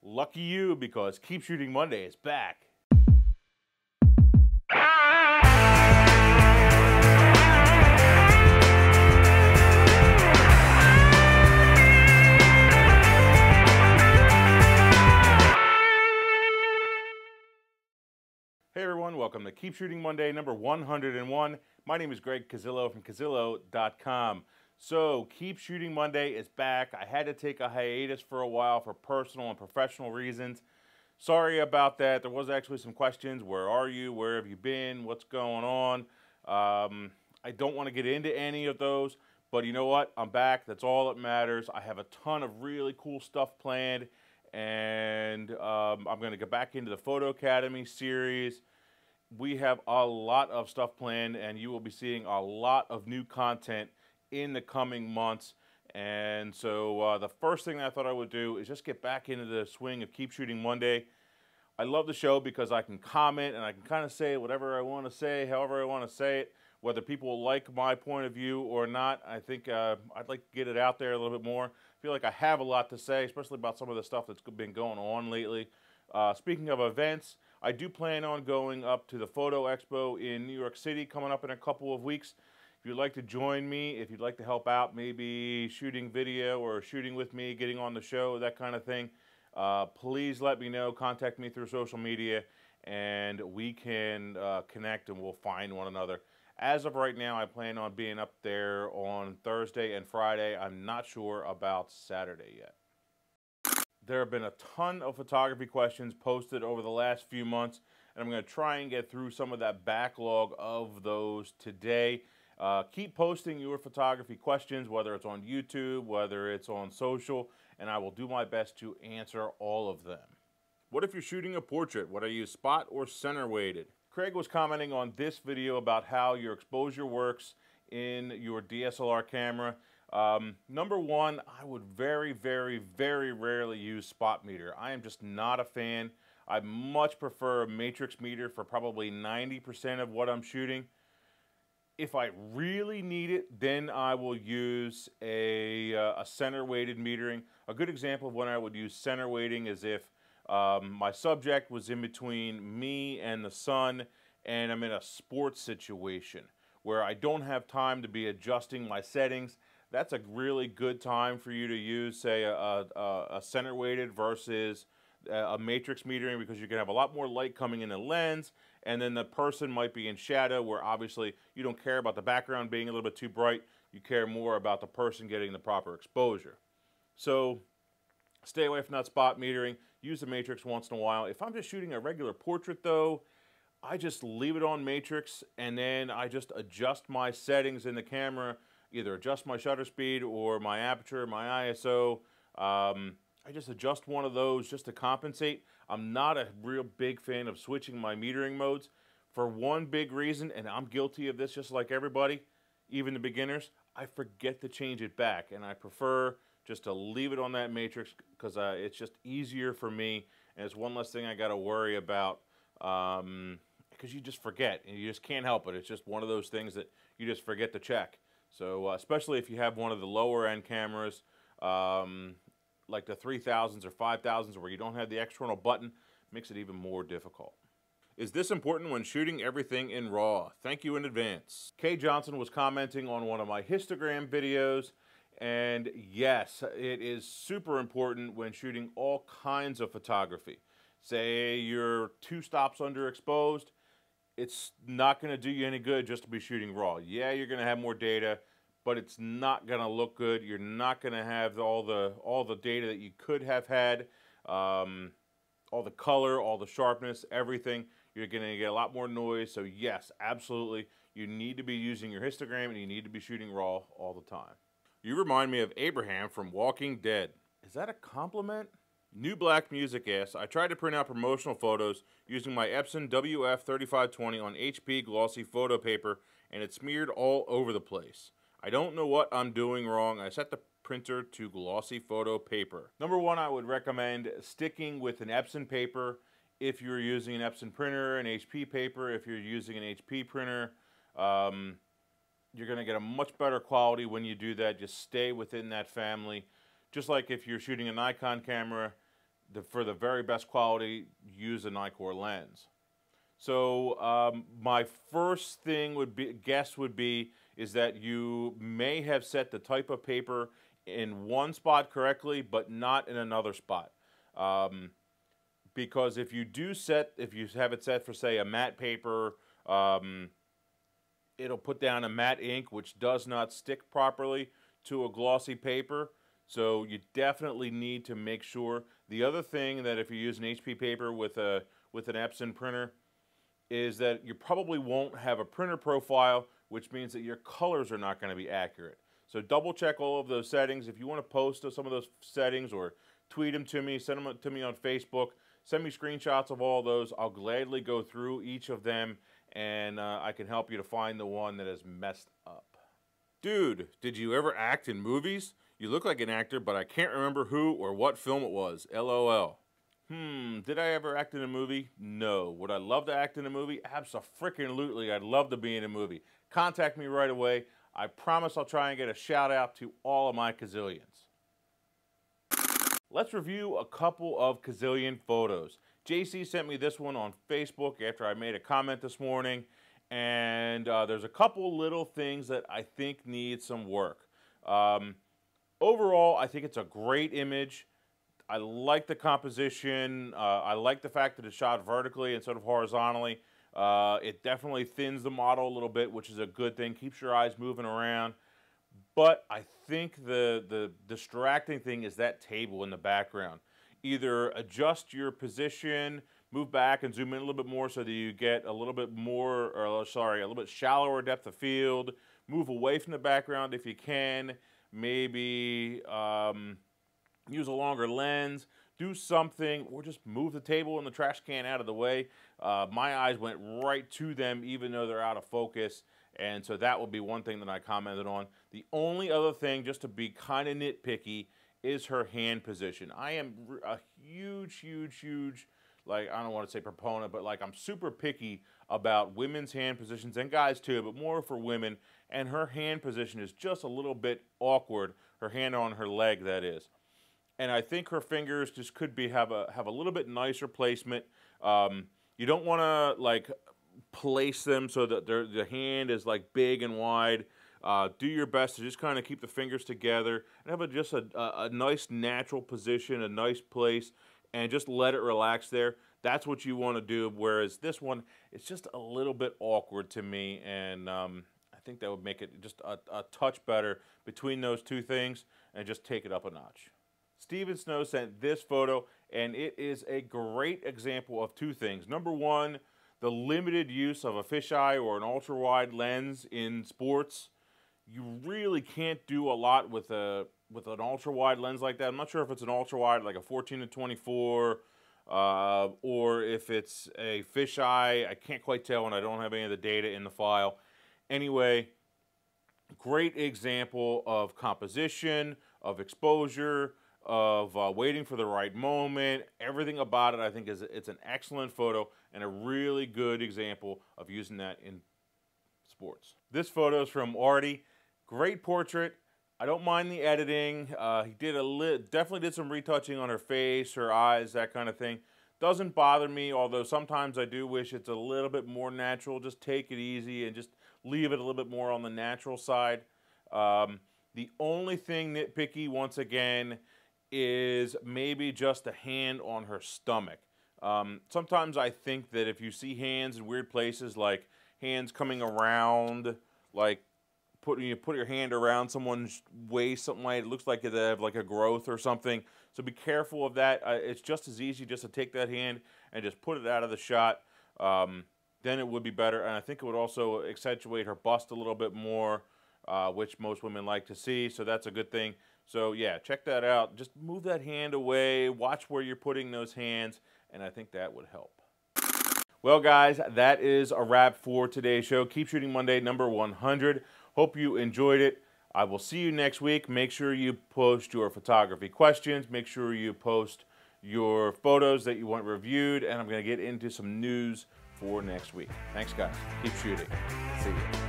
Lucky you, because Keep Shooting Monday is back. Hey everyone, welcome to Keep Shooting Monday number 101. My name is Greg Cazillo from Cazillo.com. So, Keep Shooting Monday is back. I had to take a hiatus for a while for personal and professional reasons. Sorry about that. There was actually some questions. Where are you? Where have you been? What's going on? I don't want to get into any of those, but you know what? I'm back. That's all that matters. I have a ton of really cool stuff planned, and I'm going to get back into the Photo Academy series. We have a lot of stuff planned, and you will be seeing a lot of new content in the coming months. And so the first thing that I thought I would do is just get back into the swing of Keep Shooting Monday. I love the show because I can comment and I can kind of say whatever I want to say, however I want to say it, whether people like my point of view or not. I think I'd like to get it out there a little bit more. I feel like I have a lot to say, especially about some of the stuff that's been going on lately. Speaking of events, I do plan on going up to the Photo Expo in New York City coming up in a couple of weeks. If you'd like to join me, if you'd like to help out, maybe shooting video or shooting with me, getting on the show, that kind of thing, please let me know. Contact me through social media, and we can connect and we'll find one another. As of right now, I plan on being up there on Thursday and Friday. I'm not sure about Saturday yet. There have been a ton of photography questions posted over the last few months, and I'm going to try and get through some of that backlog of those today. Keep posting your photography questions, whether it's on YouTube, whether it's on social, and I will do my best to answer all of them. What if you're shooting a portrait? Would I use spot or center weighted? Craig was commenting on this video about how your exposure works in your DSLR camera. Number one, I would very, very, very rarely use spot meter. I am just not a fan. I much prefer a matrix meter for probably 90% of what I'm shooting. If I really need it, then I will use a center weighted metering. A good example of when I would use center weighting is if my subject was in between me and the sun and I'm in a sports situation where I don't have time to be adjusting my settings. That's a really good time for you to use, say, a center weighted versus a matrix metering, because you can have a lot more light coming in the lens, and then the person might be in shadow, where obviously you don't care about the background being a little bit too bright. You care more about the person getting the proper exposure. So stay away from that spot metering. Use the matrix once in a while. If I'm just shooting a regular portrait, though, I just leave it on matrix, and then I just adjust my settings in the camera, either adjust my shutter speed or my aperture, my ISO. I just adjust one of those just to compensate. I'm not a real big fan of switching my metering modes for one big reason, and I'm guilty of this just like everybody, even the beginners. I forget to change it back, and I prefer just to leave it on that matrix because it's just easier for me, and it's one less thing I got to worry about because you just forget, and you just can't help it. It's just one of those things that you just forget to check. So especially if you have one of the lower end cameras, like the 3000s or 5000s, where you don't have the external button, makes it even more difficult. Is this important when shooting everything in RAW? Thank you in advance. Kay Johnson was commenting on one of my histogram videos, and yes, it is super important when shooting all kinds of photography. Say you're 2 stops underexposed, it's not going to do you any good just to be shooting RAW. Yeah, you're going to have more data, but it's not going to look good. You're not going to have all the data that you could have had, all the color, all the sharpness, everything. You're going to get a lot more noise. So yes, absolutely, you need to be using your histogram, and you need to be shooting RAW all the time. You remind me of Abraham from Walking Dead. Is that a compliment? New Black Music asks, I tried to print out promotional photos using my Epson WF3520 on HP glossy photo paper, and it smeared all over the place. I don't know what I'm doing wrong. I set the printer to glossy photo paper. Number one, I would recommend sticking with an Epson paper if you're using an Epson printer, an HP paper if you're using an HP printer. You're going to get a much better quality when you do that. Just stay within that family. Just like if you're shooting a Nikon camera, for the very best quality, use a Nikkor lens. So my first thing would be is that you may have set the type of paper in one spot correctly, but not in another spot. Because if you have it set for, say, a matte paper, it'll put down a matte ink, which does not stick properly to a glossy paper. So you definitely need to make sure. The other thing that if you use an HP paper with an Epson printer is that you probably won't have a printer profile, which means that your colors are not going to be accurate. So double check all of those settings. If you want to post some of those settings or tweet them to me, send them to me on Facebook, send me screenshots of all those. I'll gladly go through each of them, and I can help you to find the one that is messed up. Dude, did you ever act in movies? You look like an actor, but I can't remember who or what film it was. LOL. Did I ever act in a movie? No. Would I love to act in a movie? Abso-freaking-lutely. I'd love to be in a movie. Contact me right away. I promise I'll try and get a shout out to all of my Cazillions. Let's review a couple of Cazillion photos. JC sent me this one on Facebook after I made a comment this morning, and there's a couple little things that I think need some work. Overall, I think it's a great image. I like the composition. I like the fact that it's shot vertically instead of horizontally. It definitely thins the model a little bit, which is a good thing. Keeps your eyes moving around. But I think the distracting thing is that table in the background. Either adjust your position, move back and zoom in a little bit more so that you get a little bit more, or sorry, a little bit shallower depth of field. Move away from the background if you can. Maybe use a longer lens. Do something, or just move the table and the trash can out of the way. My eyes went right to them even though they're out of focus. And so that would be one thing that I commented on. The only other thing, just to be kind of nitpicky, is her hand position. I am a huge, like, I don't want to say proponent, but like I'm super picky about women's hand positions, and guys too, but more for women. And her hand position is just a little bit awkward. Her hand on her leg, that is. And I think her fingers just could have a little bit nicer placement. You don't want to like place them so that the hand is like big and wide. Do your best to just kind of keep the fingers together and have just a nice natural position, a nice place, and just let it relax there. That's what you want to do, whereas this one, it's just a little bit awkward to me, and I think that would make it just a touch better between those two things and just take it up a notch. Steven Snow sent this photo, and it is a great example of two things. Number one, the limited use of a fisheye or an ultra-wide lens in sports. You really can't do a lot with an ultra-wide lens like that. I'm not sure if it's an ultra-wide like a 14-24 or if it's a fisheye. I can't quite tell, and I don't have any of the data in the file. Anyway, great example of composition, of exposure, of waiting for the right moment. Everything about it, I think, it's an excellent photo and a really good example of using that in sports. This photo is from Artie. Great portrait. I don't mind the editing. He definitely did some retouching on her face, her eyes, that kind of thing. Doesn't bother me, although sometimes I do wish it's a little bit more natural. Just take it easy and just leave it a little bit more on the natural side. The only thing nitpicky, once again, is maybe just a hand on her stomach. Sometimes I think that if you see hands in weird places, like hands coming around, like you put your hand around someone's waist, something like it looks like they have like a growth or something. So be careful of that. It's just as easy just to take that hand and just put it out of the shot. Then it would be better, and I think it would also accentuate her bust a little bit more, which most women like to see. So that's a good thing. So yeah, check that out. Just move that hand away, watch where you're putting those hands, and I think that would help. Well, guys, that is a wrap for today's show. Keep Shooting Monday, number 100. Hope you enjoyed it. I will see you next week. Make sure you post your photography questions. Make sure you post your photos that you want reviewed, and I'm going to get into some news for next week. Thanks, guys. Keep shooting. See you.